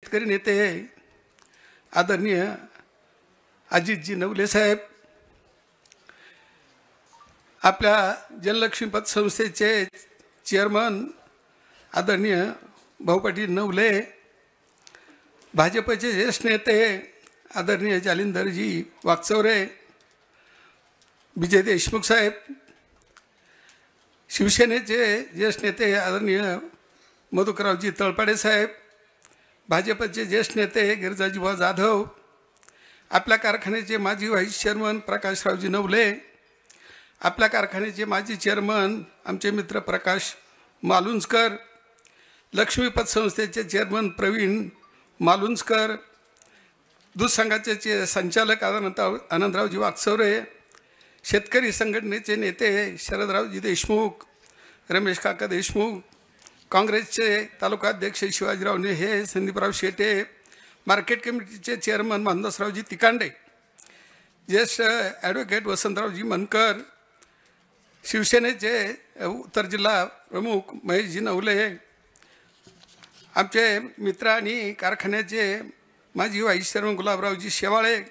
शेतकरी नेते आदरणीय अजितजी नवले साहेब, आपल्या जनलक्ष्मी पतसंस्थेचे चेअरमन आदरणीय भाऊ पाटील नवले, भाजपचे ज्येष्ठ नेते आदरणीय जालिंदरजी वाकचौरे, विजय देशमुख साहेब, शिवसेनेचे ज्येष्ठ नेते आदरणीय मधुकररावजी तळपाडे साहेब, भाजपचे ज्येष्ठ नेते गिरिजाजीबा जाधव, आपल्या कारखान्याचे माजी व्हाईस चेअरमन प्रकाशरावजी नवले, आपल्या कारखान्याचे माजी चेअरमन आमचे मित्र प्रकाश मालुंजकर, लक्ष्मी पतसंस्थेचे चेअरमन प्रवीण मालुंजकर, दूध संघाचे संचालक आनंदरावजी वाकचौरे, शेतकरी संघटनेचे नेते शरदरावजी देशमुख, रमेश काका देशमुख, काँग्रेसचे तालुकाध्यक्ष शिवाजीराव नेहे, संदीपराव शेटे, मार्केट कमिटीचे चेअरमन मानदासरावजी तिकांडे, ज्येष्ठ ॲडव्होकेट वसंतरावजी मनकर, शिवसेनेचे उत्तर जिल्हा प्रमुख महेशजी नवले, आमचे मित्र आणि कारखान्याचे माजी व्हाईस चेअरमन गुलाबरावजी शेवाळे,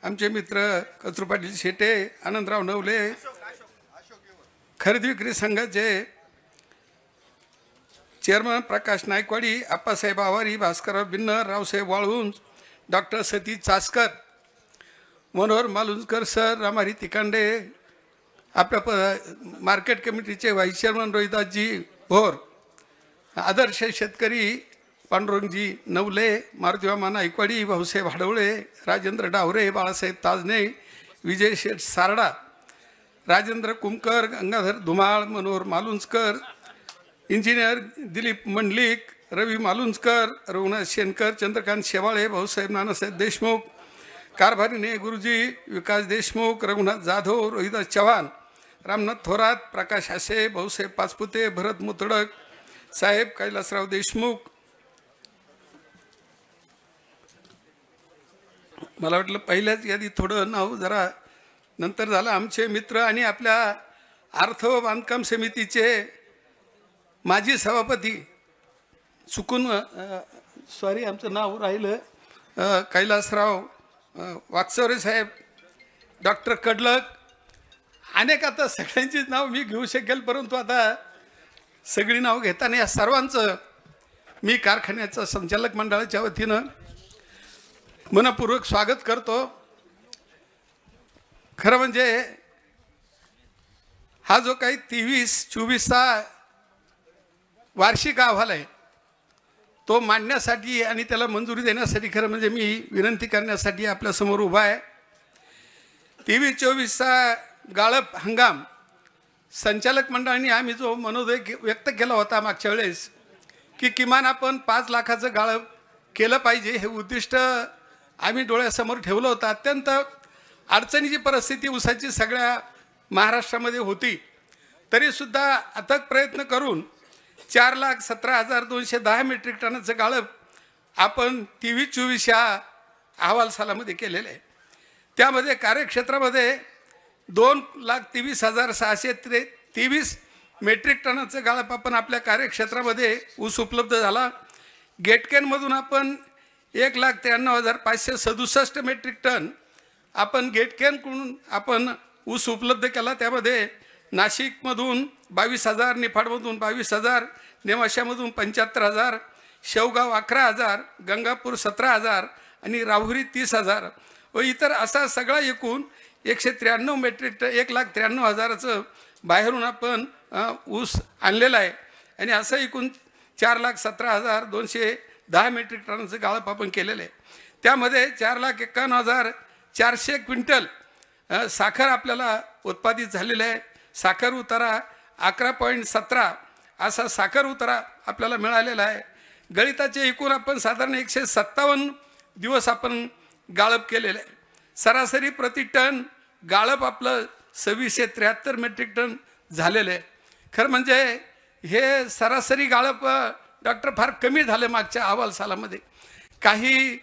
आमचे मित्र कचरू पाटील शेटे, आनंदराव नवले, खरेदी विक्री संघाचे चेअरमन प्रकाश नायकवाडी, आप्पासाहेब आवारी, भास्करराव बिन्नर, रावसाहेब वाळुंज, डॉक्टर सतीश चासकर, मनोहर मालुंजकर सर, रामारी तिकांडे, आपल्या मार्केट कमिटीचे व्हाईस चेअरमन रोहिदासजी भोर, आदर्श शेतकरी पांडुरंगजी नवले, मारुतीमामा नायकवाडी, भाऊसाहेब हाडवळे, राजेंद्र डावरे, बाळासाहेब ताजने, विजय शेठ सारडा, राजेंद्र कुमकर, गंगाधर धुमाळ, मनोहर मालुंजकर, इंजिनियर दिलीप मंडलिक, रवी मालुंजकर, रघुनाथ शेनकर, चंद्रकांत शेवाळे, भाऊसाहेब नानासाहेब देशमुख, कारभारीने गुरुजी विकास देशमुख, रघुनाथ जाधव, रोहिदास चव्हाण, रामनाथ थोरात, प्रकाश हासे, भाऊसाहेब पाचपुते, भरत मुतडक साहेब, कैलासराव देशमुख. मला वाटलं पहिल्याच यादी थोडं नाव जरा नंतर झालं. आमचे मित्र आणि आपल्या अर्थ व बांधकाम समितीचे माजी सभापती, चुकून सॉरी आमचं नाव राहिलं, कैलासराव वाकचौरे साहेब, डॉक्टर कडलक, अनेक आता सगळ्यांचीच नाव मी घेऊ शकेल, परंतु आता सगळी नाव घेताना या सर्वांचं मी कारखान्याचं संचालक मंडळाच्या वतीनं मनपूर्वक स्वागत करतो. खरं म्हणजे हा जो काही 23-24चा वार्षिक अहवाल आहे तो मांडण्यासाठी आणि त्याला मंजुरी देण्यासाठी खरं म्हणजे मी विनंती करण्यासाठी आपल्यासमोर उभा आहे. 23-24चा गाळप हंगाम संचालक मंडळाने आम्ही जो मनोदय व्यक्त केला होता मागच्या वेळेस की किमान आपण 5 लाखाचं गाळप केलं पाहिजे, हे उद्दिष्ट आम्ही डोळ्यासमोर ठेवलं होतं. अत्यंत अडचणीची परिस्थिती ऊसाची सगळ्या महाराष्ट्रामध्ये होती, तरीसुद्धा अथक प्रयत्न करून 4,17,210 मेट्रिक टनाचं गाळप आपण 23-24 या अहवाल सालामध्ये केलेलं आहे. त्यामध्ये कार्यक्षेत्रामध्ये 2,23,623 मेट्रिक टनाचं गाळप आपण आपल्या कार्यक्षेत्रामध्ये ऊस उपलब्ध झाला. गेटकेनमधून आपण 1,93,567 मेट्रिक टन आपण गेटकेनकडून आपण ऊस उपलब्ध केला. त्यामध्ये नाशिकमधून 22,000, निफाडमधून 22,000, नेवाशामधून 75,000, शेवगाव 11,000, गंगापूर 17,000 आणि राहुरी 30,000 व इतर असा सगळा एकूण 193 मेट्रिक टन 1,93,000चं बाहेरून आपण ऊस आणलेला आहे. आणि असं एकूण 4,17,210 मेट्रिक टनाचं गाळप आपण केलेलं आहे. त्यामध्ये 4,51,400 क्विंटल साखर आपल्याला उत्पादित झालेलं आहे. साखर उतारा 11.17 असा साखर उतारा आपल्याला मिळालेला आहे. गळिताचे एकूण आपण साधारण 157 दिवस आपण गाळप केलेलं आहे. सरासरी प्रति टन गाळप आपलं 2673 मेट्रिक टन झालेलं आहे. खरं म्हणजे हे सरासरी गाळप डॉक्टर फार कमी झालं मागच्या अहवाल सालामध्ये. काही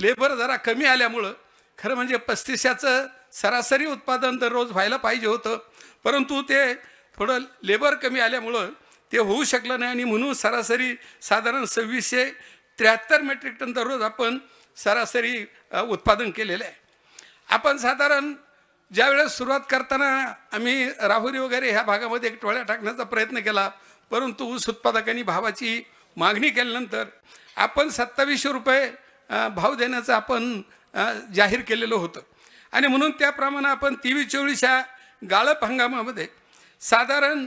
लेबर जरा कमी आल्यामुळं खरं म्हणजे 3500चं सरासरी उत्पादन दररोज व्हायला पाहिजे होतं, परंतु ते थोडं लेबर कमी आल्यामुळं ते होऊ शकलं नाही आणि म्हणून सरासरी साधारण 2600 73 मेट्रिक टन दररोज आपण सरासरी उत्पादन केलेलं आहे. आपण साधारण ज्यावेळेस सुरुवात करताना आम्ही राहुरी वगैरे ह्या भागामध्ये एक टोळ्या टाकण्याचा प्रयत्न केला, परंतु ऊस उत्पादकांनी भावाची मागणी केल्यानंतर आपण 2700 रुपये भाव देण्याचं आपण जाहीर केलेलं होतं. आणि म्हणून त्याप्रमाणे आपण 23-24 ह्या गाळप हंगामामध्ये साधारण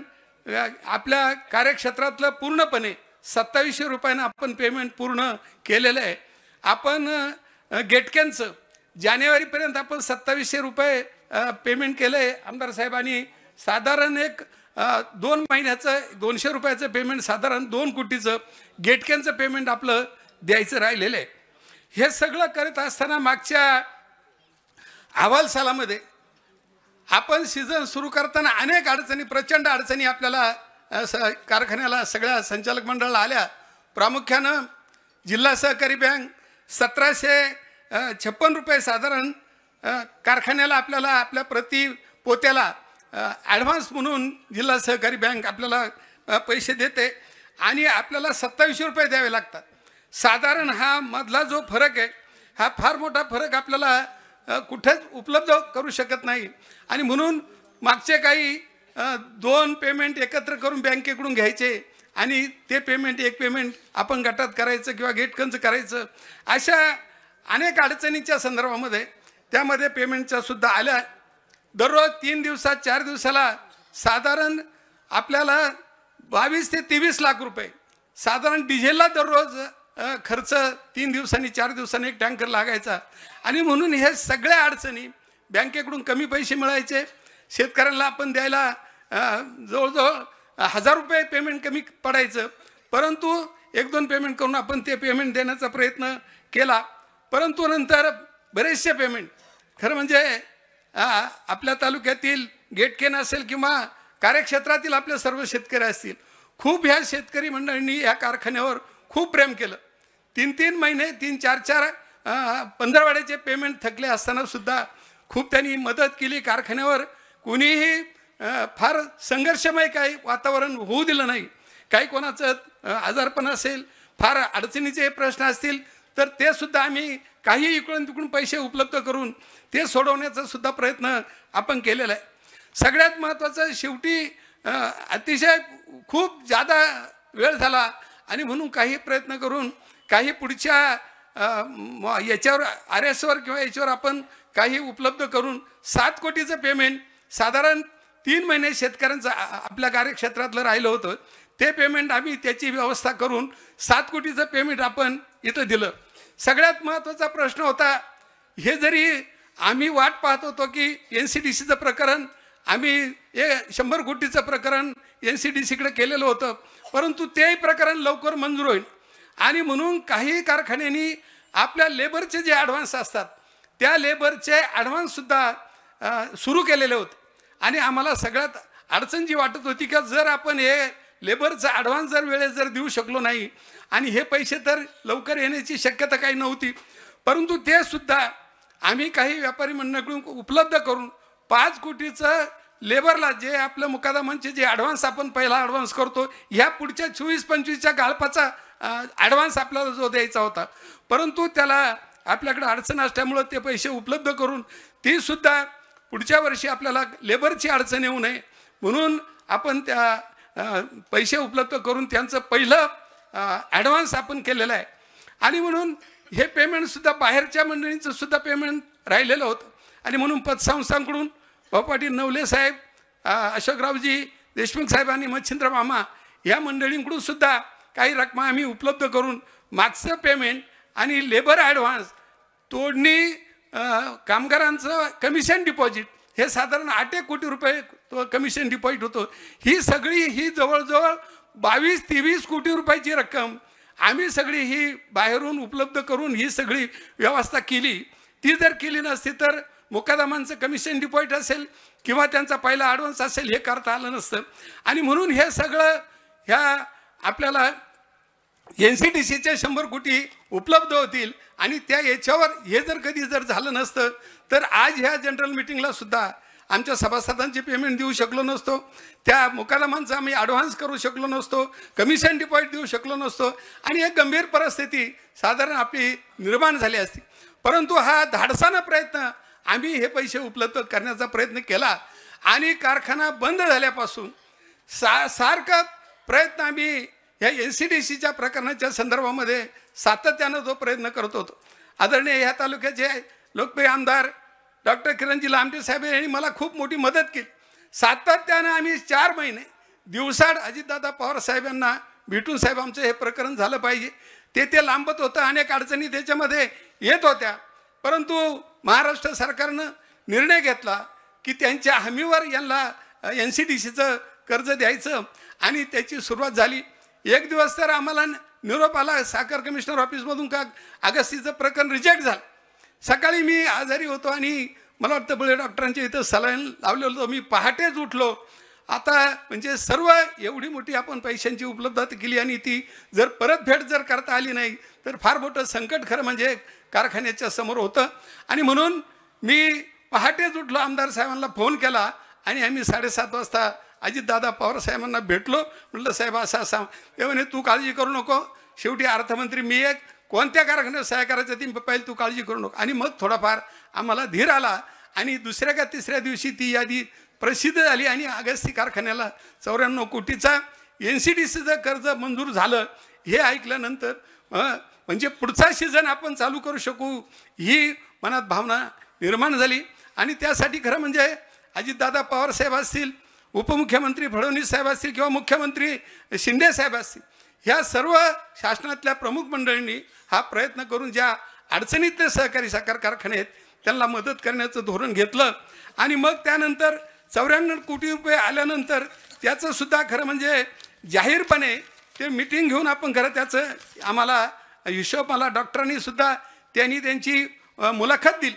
आपल्या कार्यक्षेत्रातलं पूर्णपणे 2700 रुपयांना आपण पेमेंट पूर्ण केलेलं आहे. आपण गेटक्यांचं जानेवारीपर्यंत आपण 2700 रुपये पेमेंट केलं आहे. आमदार साहेबांनी साधारण एक 2 महिन्याचं 200 रुपयाचं पेमेंट, साधारण 2 कोटीचं गेटक्यांचं पेमेंट आपलं द्यायचं राहिलेलं आहे. हे सगळं करत असताना मागच्या अहवाल सालामध्ये आपण सीझन सुरू करताना अनेक अडचणी, प्रचंड अडचणी आपल्याला कारखान्याला, सगळ्या संचालक मंडळाला आल्या. प्रामुख्यानं जिल्हा सहकारी बँक 1756 रुपये साधारण कारखान्याला आपल्याला आपल्या प्रति पोत्याला ॲडव्हान्स म्हणून जिल्हा सहकारी बँक आपल्याला पैसे देते आणि आपल्याला 2700 रुपये द्यावे लागतात. साधारण हा मधला जो फरक आहे, हा फार मोठा फरक आपल्याला कुठेच उपलब्ध करू शकत नाही. आणि म्हणून मागचे काही 2 पेमेंट एकत्र करून बँकेकडून घ्यायचे आणि ते पेमेंट, एक पेमेंट आपण गटात करायचं किंवा गेटकंच करायचं, अशा अनेक अडचणींच्या संदर्भामध्ये त्यामध्ये पेमेंटच्या सुद्धा आल्या. दररोज 3 दिवसात 4 दिवसाला साधारण आपल्याला 22 ते 23 लाख रुपये साधारण डिझेलला दररोज खर्च 3 दिवसांनी 4 दिवसांनी एक टँकर लागायचा. आणि म्हणून हे सगळ्या अडचणी, बँकेकडून कमी पैसे मिळायचे, शेतकऱ्यांना आपण द्यायला जवळजवळ 1000 रुपये पेमेंट कमी पडायचं, परंतु 1-2 पेमेंट करून आपण ते पेमेंट देण्याचा प्रयत्न केला. परंतु नंतर बरेचसे पेमेंट, खरं म्हणजे आपल्या तालुक्यातील गेटकेन असेल किंवा कार्यक्षेत्रातील आपले सर्व शेतकरी असतील, खूप ह्या शेतकरी मंडळींनी ह्या कारखान्यावर खूप प्रेम केलं. 3-3 महिने, 3-4 पंधरवाड्याचे पेमेंट थकले असताना सुद्धा खूप त्यांनी मदत केली. कारखान्यावर कोणीही फार संघर्षमय काही वातावरण होऊ दिलं नाही. काही कोणाचं आजारपण असेल, फार अडचणीचे प्रश्न असतील तर ते सुद्धा आम्ही काही इकडून तिकडून पैसे उपलब्ध करून ते सोडवण्याचा सुद्धा प्रयत्न आपण केलेला आहे. सगळ्यात महत्त्वाचं, शेवटी अतिशय खूप जादा वेळ झाला आणि म्हणून काही प्रयत्न करून काही पुढच्या याच्यावर RS-वर किंवा याच्यावर आपण काही उपलब्ध करून 7 कोटीचं पेमेंट साधारण 3 महिने शेतकऱ्यांचं आपल्या कार्यक्षेत्रातलं राहिलं होतं, ते पेमेंट आम्ही त्याची व्यवस्था करून 7 कोटीचं पेमेंट आपण इथं दिलं. सगळ्यात महत्त्वाचा प्रश्न होता, हे जरी आम्ही वाट पाहत होतो की NCDCचं प्रकरण, आम्ही 100 कोटीचं प्रकरण NCDCकडे केलेलं होतं, परंतु तेही प्रकरण लवकर मंजूर होईल. आणि म्हणून काही कारखान्यांनी आपल्या लेबरचे जे ॲडव्हान्स असतात त्या लेबरचे ॲडव्हान्ससुद्धा सुरू केलेले होते. आणि आम्हाला सगळ्यात अडचण जी वाटत होती की जर आपण हे लेबरचा ॲडव्हान्स जर वेळेत जर देऊ शकलो नाही, आणि हे पैसे तर लवकर येण्याची शक्यता काही नव्हती, परंतु ते सुद्धा आम्ही काही व्यापारी मंडळाकडून उपलब्ध करून 5 कोटीचं लेबरला, जे आपलं मुकादमांचे जे ॲडव्हान्स आपण पहिला ॲडव्हान्स करतो, ह्या पुढच्या 24-25च्या गाळपाचा ॲडव्हान्स आपल्याला जो द्यायचा होता, परंतु त्याला आपल्याकडे अडचण असल्यामुळं ते पैसे उपलब्ध करून ती सुद्धा पुढच्या वर्षी आपल्याला लेबरची अडचण येऊ नये म्हणून आपण त्या पैसे उपलब्ध करून त्यांचं पहिलं ॲडव्हान्स आपण केलेलं आहे. आणि म्हणून हे पेमेंटसुद्धा बाहेरच्या मंडळींचं सुद्धा पेमेंट राहिलेलं होतं. आणि म्हणून पतसंस्थांकडून पाटील नवले साहेब, अशोकरावजी देशमुख साहेब आणि मच्छिंद्र मामा या मंडळींकडून सुद्धा काही रकमा आम्ही उपलब्ध करून मागचं पेमेंट आणि लेबर ॲडव्हान्स, तोडणी कामगारांचं कमिशन डिपॉझिट, हे साधारण 8 कोटी रुपये तो कमिशन डिपॉझिट होतो. ही सगळी ही जवळजवळ 22-23 कोटी रुपयाची रक्कम आम्ही सगळी ही बाहेरून उपलब्ध करून ही सगळी व्यवस्था केली. ती जर केली नसती तर मुकादमांचं कमिशन डिपॉझिट असेल किंवा त्यांचा पहिला ॲडव्हान्स असेल हे करता आलं नसतं. आणि म्हणून हे सगळं ह्या आपल्याला NCDCचे 100 कोटी उपलब्ध होतील. आणि त्या याच्यावर हे जर कधी जर झालं नसतं तर आज ह्या जनरल मीटिंगला सुद्धा आमच्या सभासदांची पेमेंट देऊ शकलो नसतो, त्या मुकादमांचा आम्ही ॲडव्हान्स करू शकलो नसतो, कमिशन डिपॉझिट देऊ शकलो नसतो आणि एक गंभीर परिस्थिती साधारण आपली निर्माण झाली असती. परंतु हा धाडसानं प्रयत्न आम्ही हे पैसे उपलब्ध करण्याचा प्रयत्न केला आणि कारखाना बंद झाल्यापासून सारखा प्रयत्न आम्ही या NCDCच्या प्रकरणाच्या संदर्भामध्ये सातत्यानं तो प्रयत्न करत होतो. आदरणीय ह्या तालुक्याचे लोकप्रिय आमदार डॉक्टर किरणजी लामटे साहेब यांनी मला खूप मोठी मदत केली. सातत्यानं आम्ही 4 महिने दिवसाड अजितदादा पवार साहेबांना भेटून साहेब आमचं हे प्रकरण झालं पाहिजे, ते लांबत होतं, अनेक अडचणी त्याच्यामध्ये येत होत्या. परंतु महाराष्ट्र सरकारनं निर्णय घेतला की त्यांच्या हमीवर यांना NCDCचं कर्ज द्यायचं आणि त्याची सुरुवात झाली. एक दिवस तर आम्हाला निरोप आला साखर कमिशनर ऑफिसमधून का अगस्तीचं प्रकरण रिजेक्ट झालं. सकाळी मी आजारी होतो आणि मला वाटतं बळे डॉक्टरांच्या इथं सलाईन लावलेलं होतं. मी पहाटेच उठलो. आता म्हणजे सर्व एवढी मोठी आपण पैशांची उपलब्धता केली आणि ती जर परतफेड जर करता आली नाही तर फार मोठं संकट खरं म्हणजे कारखान्याच्या समोर होतं. आणि म्हणून मी पहाटेच उठलो, आमदार साहेबांना फोन केला आणि आम्ही 7:30 वाजता अजितदादा पवार साहेबांना भेटलो. म्हटलं साहेब असं असा. ते म्हणे तू काळजी करू नको, शेवटी अर्थमंत्री मी एक, कोणत्या कारखान्यात सहाय्य करायचं ती पहिले तू काळजी करू नको. आणि मग थोडाफार आम्हाला धीर आला आणि दुसऱ्या का तिसऱ्या दिवशी ती यादी प्रसिद्ध झाली आणि अगस्ती कारखान्याला 94 कोटीचा NCDCचं कर्ज मंजूर झालं. हे ऐकल्यानंतर म्हणजे पुढचा सीझन आपण चालू करू शकू ही मनात भावना निर्माण झाली. आणि त्यासाठी खरं म्हणजे अजितदादा पवार साहेब असतील, उपमुख्यमंत्री फडणवीस साहेब असतील किंवा मुख्यमंत्री शिंदे साहेब असतील, ह्या सर्व शासनातल्या प्रमुख मंडळींनी हा प्रयत्न करून ज्या अडचणीतले सहकारी साखर कारखाने आहेत त्यांना मदत करण्याचं धोरण घेतलं. आणि मग त्यानंतर 94 कोटी रुपये आल्यानंतर त्याचं सुद्धा खरं म्हणजे जाहीरपणे ते मीटिंग घेऊन आपण खरं त्याचं आम्हाला हिशोब मला डॉक्टरांनी सुद्धा त्यांनी त्यांची मुलाखत दिली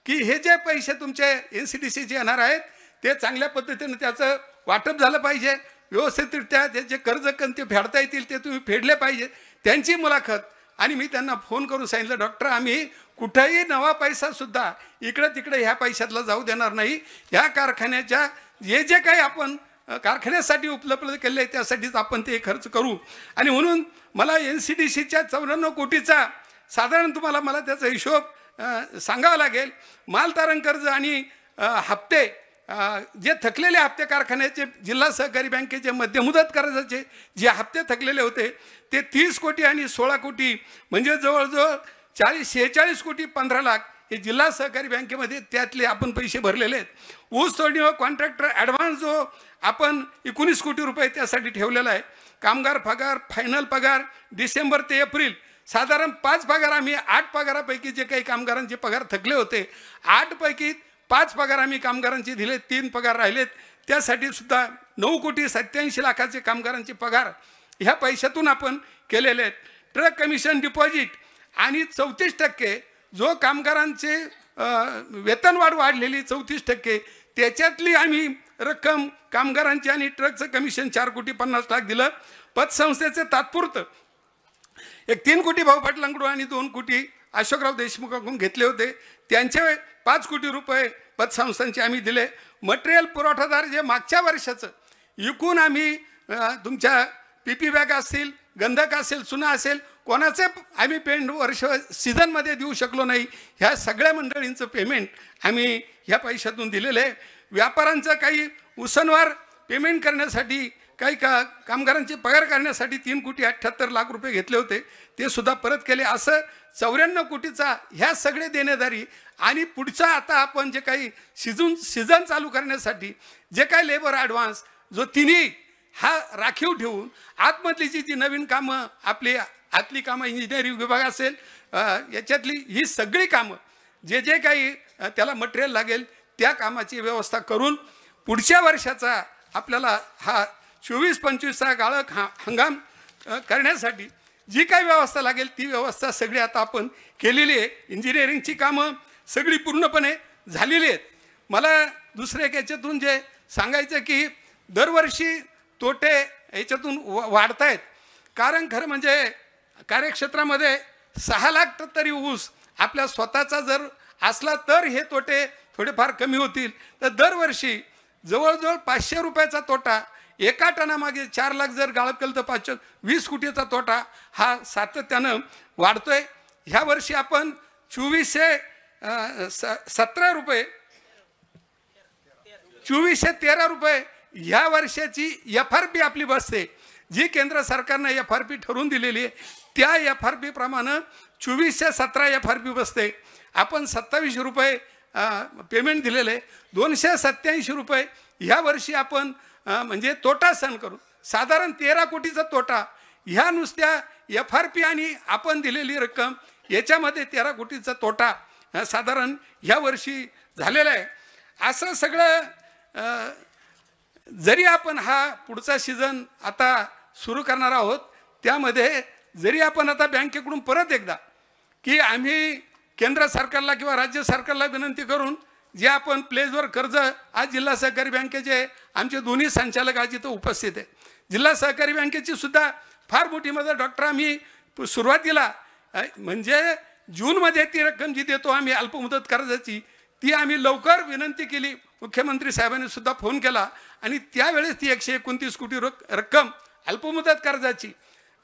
की हे जे पैसे तुमचे NCDCचे येणार आहेत ते चांगल्या पद्धतीने त्याचं वाटप झालं पाहिजे, व्यवस्थितरित्या त्याचे कर्ज कंते फेडता येतील ते तुम्ही फेडले पाहिजे, त्यांची मुलाखत. आणि मी त्यांना फोन करून सांगितलं डॉक्टर आम्ही कुठेही नवा पैसासुद्धा इकडं तिकडे ह्या पैशातला जाऊ देणार नाही. ह्या कारखान्याच्या जे काही आपण कारखान्यासाठी उपलब्ध केले त्यासाठीच आपण ते खर्च करू. आणि म्हणून मला NCDCच्या 94 कोटीचा साधारण तुम्हाला मला त्याचा हिशोब सांगावा लागेल. मालतारण कर्ज आणि हप्ते जे थकलेले हप्ते कारखान्याचे जिल्हा सहकारी बँकेचे मध्यमुदत कर्जाचे जे हप्ते थकलेले होते ते 30 कोटी आणि 16 कोटी म्हणजे जवळजवळ 46 कोटी 15 लाख हे जिल्हा सहकारी बँकेमध्ये त्यातले आपण पैसे भरलेले आहेत. ऊस तोडणी व कॉन्ट्रॅक्टर ॲडव्हान्स जो आपण 19 कोटी रुपये त्यासाठी ठेवलेला आहे. कामगार पगार, फायनल पगार डिसेंबर ते एप्रिल साधारण 5 पगार आम्ही 8 पगारापैकी जे काही कामगारांचे पगार थकले होते 8 पैकी 5 पगार आम्ही कामगारांचे दिले, 3 पगार राहिलेत. त्यासाठी सुद्धा 9 कोटी 87 लाखाचे कामगारांचे पगार ह्या पैशातून आपण केलेले आहेत. ट्रक कमिशन डिपॉझिट आणि 34% जो कामगारांचे वेतनवाढ वाढलेली 34% त्याच्यातली आम्ही रक्कम कामगारांची आणि ट्रकचं कमिशन 4 कोटी 50 लाख दिलं. पतसंस्थेचं तात्पुरतं एक 3 कोटी भाऊ पाटलांकडून आणि 2 कोटी अशोकराव देशमुखांकडून घेतले होते, त्यांचे 5 कोटी रुपये पतसंस्थांचे आम्ही दिले. मटेरियल पुरवठादार जे मागच्या वर्षाचं विकून आम्ही तुमच्या PP बॅग असतील, गंधक असेल, चुना असेल, कोणाचे आम्ही पेंट वर्ष सीझनमध्ये देऊ शकलो नाही, ह्या सगळ्या मंडळींचं पेमेंट आम्ही ह्या पैशातून दिलेलं आहे. व्यापाऱ्यांचं काही उसनवार पेमेंट करण्यासाठी काही कामगारांचे पगार करण्यासाठी 3 कोटी 78 लाख रुपये घेतले होते, ते सुद्धा परत केले. असं 94 कोटीचा ह्या सगळे देणेदारी. आणि पुढचा आता आपण जे काही सीझन चालू करण्यासाठी जे काही लेबर ॲडव्हान्स जो तिन्ही हा राखीव ठेवून आतमधली जी नवीन कामं आपली आतली कामं इंजिनिअरिंग विभाग असेल याच्यातली ही सगळी कामं जे काही त्याला मटेरियल लागेल त्या कामाची व्यवस्था करून पुढच्या वर्षाचा आपल्याला हा 24-25चा गाळक हंगाम करण्यासाठी जी काही व्यवस्था लागेल ती व्यवस्था सगळी आता आपण केलेली आहे. इंजिनिअरिंगची कामं सगळी पूर्णपणे झालेली आहेत. मला दुसऱ्या याच्यातून जे सांगायचं की दरवर्षी तोटे याच्यातून वाढत आहेत. कारण खरं म्हणजे कार्यक्षेत्रामध्ये 6 लाख तरी ऊस आपल्या स्वतःचा जर असला तर हे तोटे थोडेफार कमी होतील, तर दरवर्षी जवळजवळ 500 रुपयाचा तोटा, एका टनामागे 4 लाख जर गाळप केलं तर 20 कोटीचा तोटा हा सातत्यानं वाढतोय. ह्या वर्षी आपण 2417 रुपये 2413 रुपये ह्या वर्षाची FRP आपली बसते, जी केंद्र सरकारने FRP ठरवून दिलेली आहे त्या FRP प्रमाणे 2417 FRP बसते. आपण 27 रुपये पेमेंट दिलेले, 287 रुपये ह्या वर्षी आपण म्हणजे तोटा सहन करू, साधारण 13 कोटीचा तोटा. ह्या नुसत्या FRP आणि आपण दिलेली रक्कम याच्यामध्ये 13 कोटीचा तोटा साधारण ह्या वर्षी झालेला आहे. असं सगळं जरी आपण हा पुढचा सीझन आता सुरू करणार आहोत, त्यामध्ये जरी आपण आता बँकेकडून परत एकदा की आम्ही केंद्र सरकारला किंवा राज्य सरकारला विनंती करून जे आपण प्लेजवर कर्ज, आज जिल्हा सहकारी बँकेचे आमचे दोन्ही संचालक आज इथं उपस्थित आहेत. जिल्हा सहकारी बँकेची सुद्धा फार मोठी मदत डॉक्टर, आम्ही सुरुवातीला म्हणजे जूनमध्ये ती रक्कम जी देतो आम्ही अल्पमुदत कर्जाची, ती आम्ही लवकर विनंती केली, मुख्यमंत्री साहेबांनी सुद्धा फोन केला आणि त्यावेळेस ती 129 कोटी रक्कम अल्पमुदत कर्जाची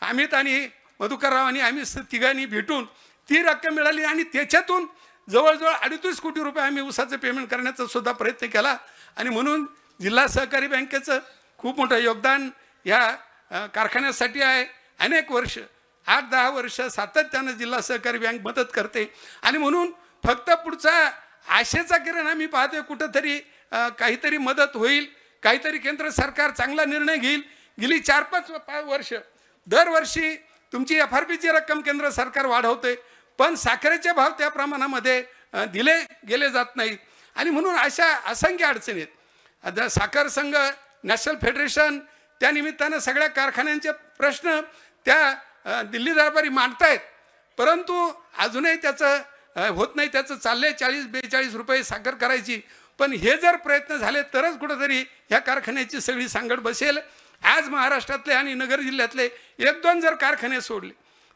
अमित आणि मधुकररावांनी आम्ही तिघांनी भेटून ती रक्कम मिळाली आणि त्याच्यातून जवळजवळ 38 कोटी रुपये आम्ही ऊसाचं पेमेंट करण्याचा सुद्धा प्रयत्न केला. आणि म्हणून जिल्हा सहकारी बँकेचं खूप मोठं योगदान या कारखान्यासाठी आहे. अनेक वर्ष 8-10 वर्ष सातत्यानं जिल्हा सहकारी बँक मदत करते आणि म्हणून फक्त पुढचा आशेचा किरण आम्ही पाहतोय, कुठंतरी काहीतरी मदत होईल, काहीतरी केंद्र सरकार चांगला निर्णय घेईल. गेली 4-5 वर्ष दरवर्षी तुमची FRPची रक्कम केंद्र सरकार वाढवते, पण साखरेचे भाव त्या प्रमाणामध्ये दिले गेले जात नाहीत आणि म्हणून अशा असंख्य अडचणी आहेत. आता साखर संघ, नॅशनल फेडरेशन त्या निमित्तानं सगळ्या कारखान्यांचे प्रश्न त्या दिल्ली दरबारी मांडतायत, परंतु अजूनही त्याचं होत नाही. त्याचं चाललंय 40-42 रुपये साखर करायची, पण हे जर प्रयत्न झाले तरच कुठंतरी ह्या कारखान्याची सगळी सांगड बसेल. आज महाराष्ट्रातले आणि नगर जिल्ह्यातले 1-2 जर कारखाने सोडले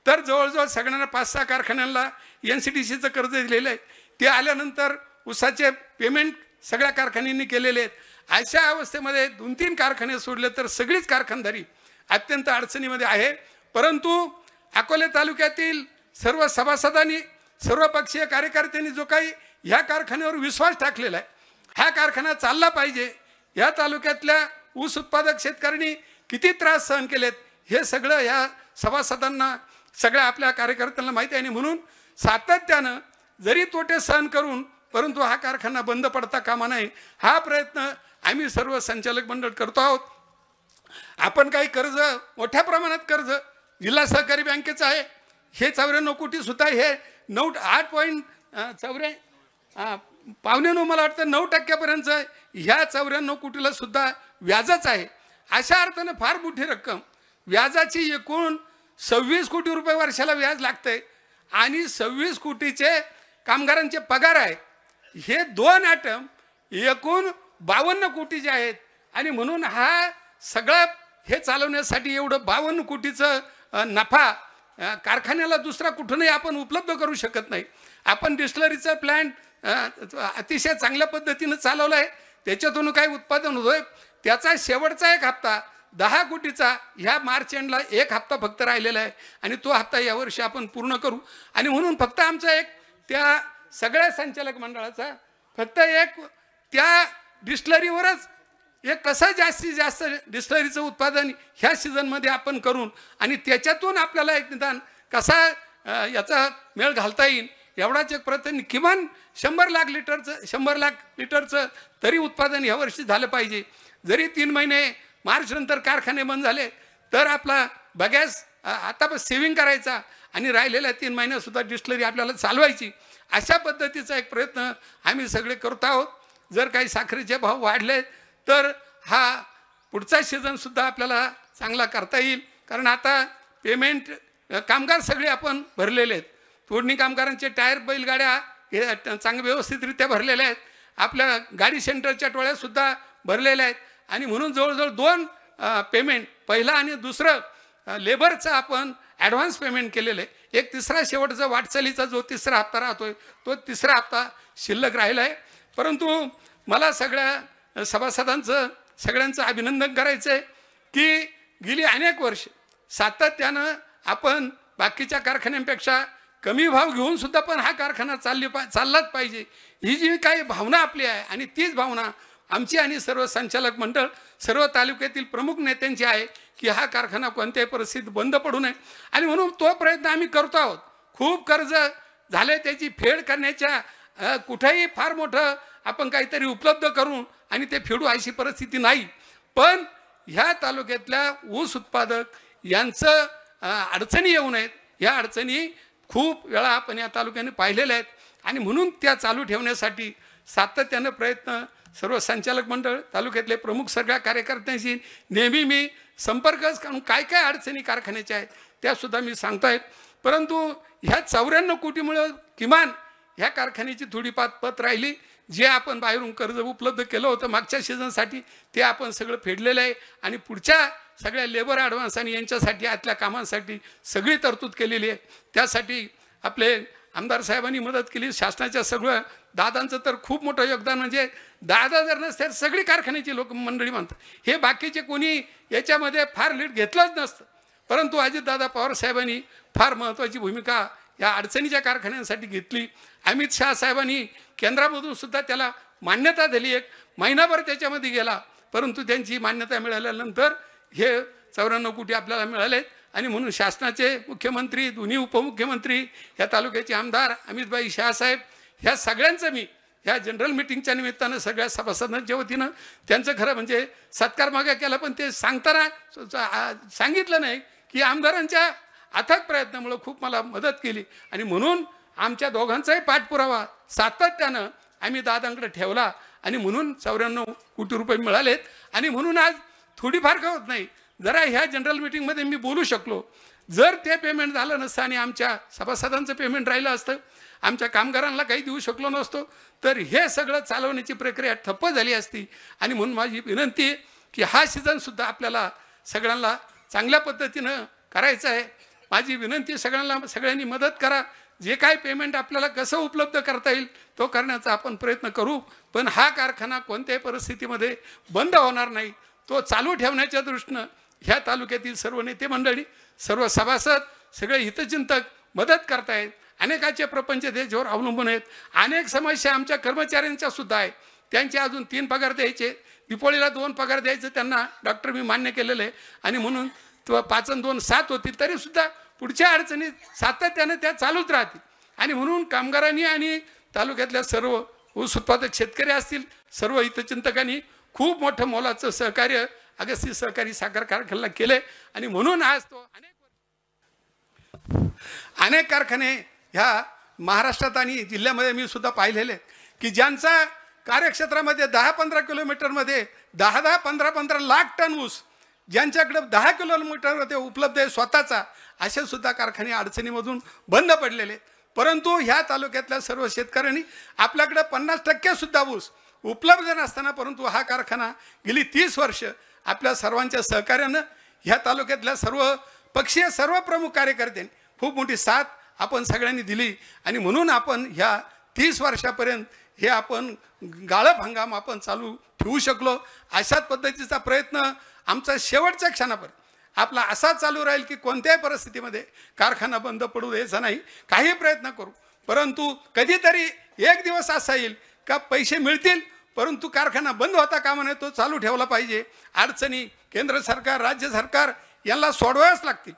तर जवळजवळ सगळ्यांना 5-6 कारखान्यांना NCDCचं कर्ज दिलेलं आहे. ते आल्यानंतर ऊसाचे पेमेंट सगळ्या कारखान्यांनी केलेले आहेत. अशा अवस्थेमध्ये 2-3 कारखाने सोडले तर सगळीच कारखानदारी अत्यंत अडचणीमध्ये आहे. परंतु अकोले तालुक्यातील सर्व सभासदांनी, सर्व पक्षीय कार्यकर्त्यांनी जो काही ह्या कारखान्यावर विश्वास टाकलेला आहे, हा कारखाना चालला पाहिजे. या तालुक्यातल्या ऊस उत्पादक शेतकऱ्यांनी किती त्रास सहन केलेत हे सगळं ह्या सभासदांना, सगळ्या आपल्या कार्यकर्त्यांना माहिती आहे. आणि म्हणून सातत्यानं जरी तोटे सहन करून, परंतु हा कारखाना बंद पडता कामा नये, हा प्रयत्न आम्ही सर्व संचालक मंडळ करतो आहोत. आपण काही कर्ज, मोठ्या प्रमाणात कर्ज जिल्हा सहकारी बँकेचं आहे. हे 94 कोटी सुद्धा हे 8.94 9 मला वाटतं 9% ह्या 94 कोटीला सुद्धा व्याजच आहे. अशा अर्थानं फार मोठी रक्कम, व्याजाची एकूण 26 कोटी रुपये वर्षाला व्याज लागतंय आणि 26 कोटीचे कामगारांचे पगार आहेत. हे 2 आयटम एकूण 52 कोटीचे आहेत आणि म्हणून हा सगळं हे चालवण्यासाठी एवढं 52 कोटीचं नफा कारखान्याला दुसरा कुठूनही आपण उपलब्ध करू शकत नाही. आपण डिस्टलरीचा प्लॅन्ट अतिशय चांगल्या पद्धतीनं चालवला आहे, त्याच्यातून काही उत्पादन होतोय. त्याचा शेवटचा एक हप्ता 10 कोटीचा ह्या मार्च एंडला एक हप्ता फक्त राहिलेला आहे आणि तो हप्ता यावर्षी आपण पूर्ण करू. आणि म्हणून फक्त आमचा एक त्या सगळ्या संचालक मंडळाचा फक्त एक त्या डिस्टलरीवरच एक कसं जास्तीत जास्त डिस्टलरीचं उत्पादन ह्या सीझनमध्ये आपण करून आणि त्याच्यातून आपल्याला एक निदान कसा याचा मेळ घालता येईल एवढाच एक प्रयत्न, किमान 100 लाख लिटरचं तरी उत्पादन यावर्षी झालं पाहिजे. जरी 3 महिने मार्च नंतर कारखाने बंद झाले तर आपला बगॅस आता सेव्हिंग करायचा आणि राहिलेल्या 3 महिन्यातसुद्धा डिस्टलरी आपल्याला चालवायची. अशा पद्धतीचा एक प्रयत्न आम्ही सगळे करत आहोत. जर काही साखरेचे भाव वाढले तर हा पुढचा सीझनसुद्धा आपल्याला चांगला करता येईल. कारण आता पेमेंट कामगार सगळे आपण भरलेले आहेत. तोडणी कामगारांचे टायर, बैलगाड्या हे चांगले व्यवस्थितरित्या भरलेल्या आहेत. आपल्या गाडी सेंटरच्या टोळ्यासुद्धा भरलेल्या आहेत आणि म्हणून जवळजवळ 2 पेमेंट, पहिला आणि दुसरं लेबरचं आपण ॲडव्हान्स पेमेंट केलेलं आहे. एक तिसरा शेवटचा वाटचालीचा जो 3रा हप्ता राहतोय तो 3रा हप्ता शिल्लक राहिला आहे. परंतु मला सगळ्या सभासदांचं सगळ्यांचं अभिनंदन करायचं आहे की गेली अनेक वर्ष सातत्यानं आपण बाकीच्या कारखान्यांपेक्षा कमी भाव घेऊन सुद्धा पण हा कारखाना चाललाच पाहिजे, ही जी काही भावना आपली आहे आणि तीच भावना आमची आणि सर्व संचालक मंडळ सर्व तालुक्यातील प्रमुख नेत्यांची आहे की हा कारखाना कोणत्याही परिस्थितीत बंद पडू नये. आणि म्हणून तो प्रयत्न आम्ही करतो आहोत. खूप कर्ज झाले, त्याची फेड करण्याच्या कुठेही फार मोठं आपण काहीतरी उपलब्ध करून आणि ते फेडू अशी परिस्थिती नाही. पण ह्या तालुक्यातल्या ऊस उत्पादक यांचं अडचणी येऊ नयेत, ह्या अडचणी खूप वेळा आपण या तालुक्याने पाहिलेल्या आहेत आणि म्हणून त्या चालू ठेवण्यासाठी सातत्यानं प्रयत्न सर्व संचालक मंडळ तालुक्यातले प्रमुख सगळ्या कार्यकर्त्यांशी नेहमी मी संपर्कच करून काय काय अडचणी कारखान्याच्या आहेत त्यासुद्धा मी सांगतो आहेत. परंतु ह्या 94 कोटीमुळे किमान ह्या कारखान्याची थोडी पत राहिली. जे आपण बाहेरून कर्ज उपलब्ध केलं होतं मागच्या सीझनसाठी ते आपण सगळं फेडलेलं आहे आणि पुढच्या सगळ्या लेबर ॲडव्हान्स आणि यांच्यासाठी आतल्या कामांसाठी सगळी तरतूद केलेली आहे. त्यासाठी आपले आमदार साहेबांनी मदत केली. शासनाच्या सगळं दादांचं तर खूप मोठं योगदान, म्हणजे दादा जर नसते तर सगळी कारखान्याची लोक मंडळी म्हणतात. हे बाकीचे कोणी याच्यामध्ये फार लीड घेतलंच नसतं, परंतु अजितदादा पवार साहेबांनी फार महत्त्वाची भूमिका या अडचणीच्या कारखान्यांसाठी घेतली. अमित शाह साहेबांनी केंद्रामधून सुद्धा त्याला मान्यता दिली. 1 महिनाभर त्याच्यामध्ये गेला, परंतु त्यांची मान्यता मिळाल्यानंतर हे 94 कोटी आपल्याला मिळालेत. आणि म्हणून शासनाचे मुख्यमंत्री, दोन्ही उपमुख्यमंत्री, या तालुक्याचे आमदार अमितभाई शाहसाहेब, ह्या सगळ्यांचं मी ह्या जनरल मिटिंगच्या निमित्तानं सगळ्या सभासदांच्या वतीनं त्यांचं खरं म्हणजे सत्कार मागे केला. पण ते सांगताना सांगितलं नाही की आमदारांच्या अथक प्रयत्नामुळं खूप मला मदत केली आणि म्हणून आमच्या दोघांचाही पाठपुरावा सातत्यानं आम्ही दादांकडे ठेवला आणि म्हणून 94 कोटी रुपये मिळालेत. आणि म्हणून आज थोडीफार का होत नाही, जरा ह्या जनरल मिटिंगमध्ये मी बोलू शकलो. जर ते पेमेंट झालं नसतं आणि आमच्या सभासदांचं पेमेंट राहिलं असतं, आमच्या कामगारांना काही देऊ शकलो नसतो, तर हे सगळं चालवण्याची प्रक्रिया ठप्प झाली असती. आणि म्हणून माझी विनंती आहे की हा सीझनसुद्धा आपल्याला सगळ्यांना चांगल्या पद्धतीनं करायचं आहे. माझी विनंती सगळ्यांनी मदत करा. जे काय पेमेंट आपल्याला कसं उपलब्ध करता येईल तो करण्याचा आपण प्रयत्न करू. पण हा कारखाना कोणत्याही परिस्थितीमध्ये बंद होणार नाही, तो चालू ठेवण्याच्या दृष्टीनं ह्या तालुक्यातील सर्व नेते मंडळी, सर्व सभासद, सगळे हितचिंतक मदत करतायत. अनेकाचे प्रपंच त्याच्यावर अवलंबून आहेत. अनेक समस्या आमच्या कर्मचाऱ्यांच्या सुद्धा आहेत. त्यांचे अजून 3 पगार द्यायचे, दिपोळीला 2 पगार द्यायचे त्यांना डॉक्टर मी मान्य केलेलं आहे. आणि म्हणून 5 आणि 2 7 होतील, तरीसुद्धा पुढच्या अडचणीत सातत्यानं त्या चालूच राहतील. आणि म्हणून कामगारांनी आणि तालुक्यातल्या सर्व ऊस उत्पादक शेतकरी असतील, सर्व हितचिंतकांनी खूप मोठं मोलाचं सहकार्य अगस्ती सहकारी साखर कारखान्याला केले. आणि म्हणून आज तो अनेक कारखाने ह्या महाराष्ट्रात आणि जिल्ह्यामध्ये मी सुद्धा पाहिलेले की ज्यांचा कार्यक्षेत्रामध्ये 10-15 किलोमीटरमध्ये 10-15 लाख टन ऊस, ज्यांच्याकडे 10 किलोमीटरमध्ये उपलब्ध आहे स्वतःचा, असे सुद्धा कारखाने अडचणीमधून बंद पडलेले. परंतु ह्या तालुक्यातल्या सर्व शेतकऱ्यांनी आपल्याकडे 50% सुद्धा ऊस उपलब्ध नसताना, परंतु हा कारखाना गेली 30 वर्ष आपल्या सर्वांच्या सहकार्यानं ह्या तालुक्यातल्या सर्व पक्षीय सर्व प्रमुख कार्यकर्त्यांनी खूप मोठी साथ आपण सगळ्यांनी दिली. आणि म्हणून आपण ह्या 30 वर्षापर्यंत हे आपण गाळप हंगाम आपण चालू ठेवू शकलो. अशाच पद्धतीचा प्रयत्न आमचा शेवटच्या क्षणापर्यंत आपला असा चालू राहील की कोणत्याही परिस्थितीमध्ये कारखाना बंद पडू द्यायचा नाही. काही प्रयत्न करू, परंतु कधीतरी एक दिवस असा येईल का पैसे मिळतील परंतु कारखाना बंद होता कामा नये, तो चालू ठेवला पाहिजे. अडचणी केंद्र सरकार, राज्य सरकार यांना सोडवाव्याच लागतील.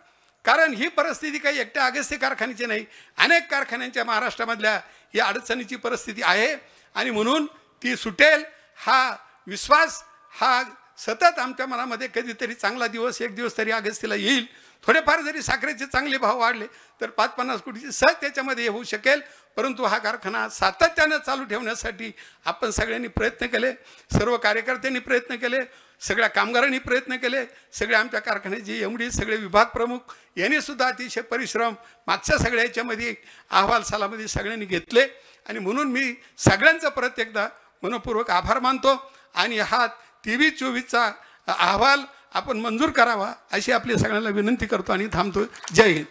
कारण ही परिस्थिती काही एकट्या अगस्ती कारखान्याची नाही, अनेक कारखान्यांच्या महाराष्ट्रामधल्या ही अडचणीची परिस्थिती आहे. आणि म्हणून ती सुटेल हा विश्वास हा सतत आमच्या मनामध्ये कधीतरी चांगला दिवस एक दिवस तरी अगस्तीला येईल. थोडेफार जरी साखरेचे चांगले भाव वाढले तर 5-50 कोटीची सहज त्याच्यामध्ये होऊ शकेल. परंतु हा कारखाना सातत्यानं चालू ठेवण्यासाठी आपण सगळ्यांनी प्रयत्न केले, सर्व कार्यकर्त्यांनी प्रयत्न केले, सगळ्या कामगारांनी प्रयत्न केले, सगळे आमच्या कारखान्याचे एमडी, सगळे विभाग प्रमुख यांनी सुद्धा अतिशय परिश्रम मागच्या सगळ्या याच्यामध्ये अहवाल सालामध्ये सगळ्यांनी घेतले. आणि म्हणून मी सगळ्यांचा परत एकदा मनपूर्वक आभार मानतो. आणि हा 23-24चा अहवाल आपण मंजूर करावा अशी आपली सगळ्यांना विनंती करतो आणि थांबतो. जय हिंद.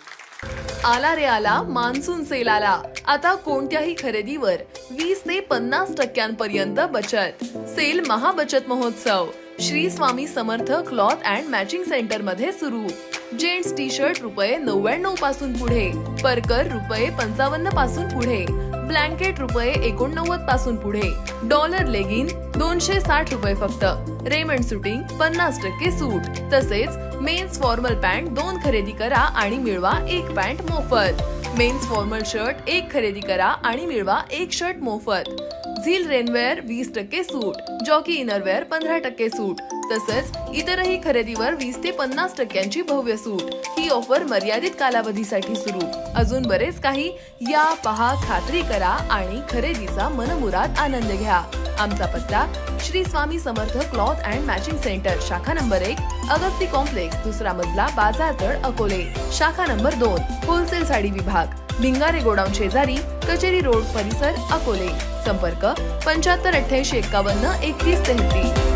आला रे आला मान्सून सेल आला. आता कोणत्याही खरेदीवर 20 ते 50% बचत। सेल महाबचत महोत्सव Shri Swami Samarth cloth and matching centre मध्ये सुरू। जेंट्स टी शर्ट ₹99 पासून पुढे, परकर ₹55 पासून पुढे, ब्लँकेट ₹89 पासून पुढे, डॉलर लेगिन ₹260 फक्त, रेमंड सुटिंग 50% सूट। तसेच मेन्स फॉर्मल पॅन्ट 2 खरेदी करा आणि मिळवा 1 पॅन्ट मोफत। मेन्स फॉर्मल शर्ट 1 खरेदी करा आणि मिळवा 1 शर्ट मोफत। झील रेनवेअर 20% सूट, जॉकी इनरवेअर 15% सूट, तसंच इतरही खरेदीवर 20 ते 50% भव्य सूट। ही ऑफर मर्यादित कालावधीसाठी सुरू। अजून बरेच काही, या पहा, खात्री करा आणि खरेदीचा मनमुराद आनंद घ्या। आमचा पत्ता Shri Swami Samarth cloth and matching centre, शाखा नंबर 1, अगस्ती कॉम्प्लेक्स, 2रा मजला, बाजारतळ, अकोले। शाखा नंबर 2, होलसेल साडी विभाग, भिंगारे गोडाऊन शेजारी, कचेरी रोड परिसर, अकोले। संपर्क 75 88 51 31 33।